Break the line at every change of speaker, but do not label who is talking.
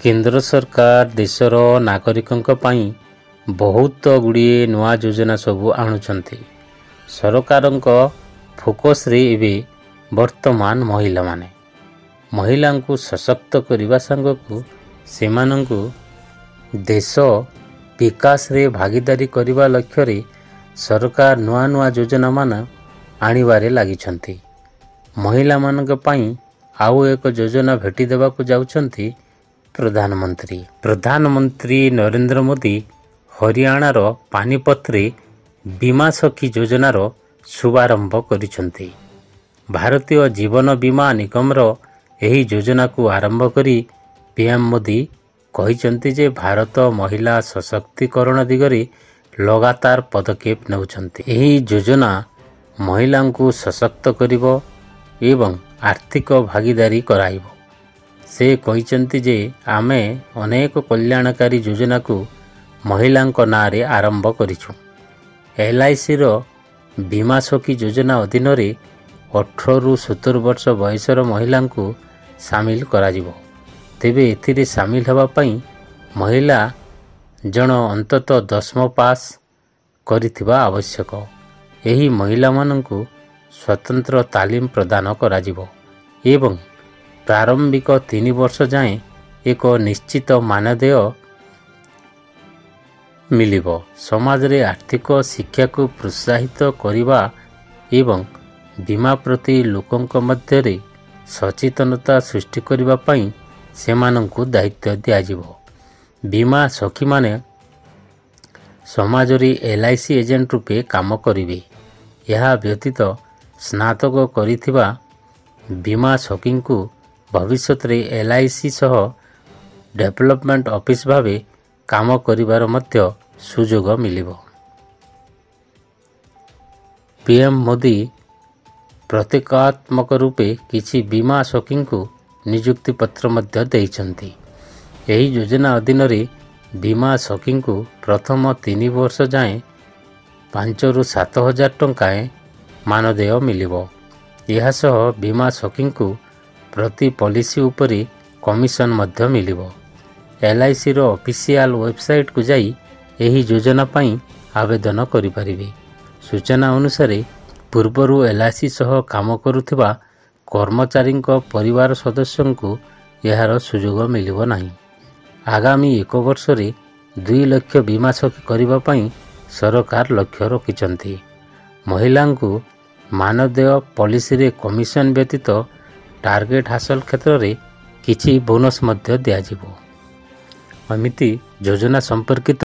केंद्र सरकार देशर नागरिकों पाई बहुत गुड़िए नुआ योजना सबू आणुचंती। सरकार फोकस रे एबे वर्तमान महिला को सशक्त करने सांगकु सेमानंकु देश विकास रे भागीदारी करने लक्ष्य रे सरकार नुआ नुआ योजना मान आनिबारे लागिछंती। महिला मानक पई आउ एक योजना भेटी देबाकु जाउछंती प्रधानमंत्री नरेंद्र मोदी हरियाणार पानीपत रे बीमा सखी योजनार शुभारंभ करिछंती। भारतीय जीवन बीमा निगम एही योजना को आरंभ करी पीएम मोदी कहिछंती जे भारत महिला सशक्तिकरण दिगरे लगातार पदक्षेप नेउछंती। एही योजना महिला को सशक्त करिवो एवं आर्थिक भागीदारी कराइबो। से कहिछंती जे आमे अनेक कल्याणकारी योजना को महिलांक नारे आरंभ करिछु। LIC रो बीमा सखी योजना अधीन रे 18 रु 70 वर्ष बयसर महिला को सामिल कराजिवो। तेबे एथिरे सामिल हवा पई महिला जन अंततः 10वीं पास करिथिबा आवश्यक। एही महिला माननकु स्वतंत्र तालीम प्रदान कराजिवो एवं प्रारंभिक 3 वर्ष जाए एक निश्चित मानदेय मिलिबो। समाज रे आर्थिक शिक्षा को प्रोत्साहित करिबा एवं बीमा प्रति लोकंक मध्य रे सचेतनता सृष्टि करिबा पई सेमानंकु दायित्व दियाजिवो। बीमा सखी माने समाज रे LIC एजेंट रूपे काम करिवे। यह व्यतीत स्नातक करिथिबा बीमा सखी को भविष्य रे LIC सह डेवलपमेंट ऑफिस भावे काम करिवार मध्य सुजोग मिलिबो। पीएम मोदी प्रतीकात्मक रूपे किछि बीमा सखी को नियुक्ति पत्र मध्य देइछंती। एही योजना अधीन रे बीमा सखी को प्रथम 3 वर्ष जाए 5 रु 7 हजार टंकाए मानदेय मिलिबो। यह सह बीमा सखी को प्रति पॉलिसी उपरे कमिशन मध्य मिलिबो। LIC रो ऑफिशियल वेबसाइट को जाई एही योजना पई आवेदन करि परिबे। सूचना अनुसार पूर्वरु LIC सह काम करुथिबा कर्मचारी परिवार सदस्यों को यार सुजोग मिलिबो नाही। आगामी 1 वर्ष रे 2 लाख बीमा सखी करिबा पई सरकार लक्ष्य रखिछंती। महिला को मानदेय पॉलिसी रे कमिशन व्यतीत टार्गेट हासिल क्षेत्र रे किछि बोनस मध्य दियाजिबो। अमिति योजना संपर्कित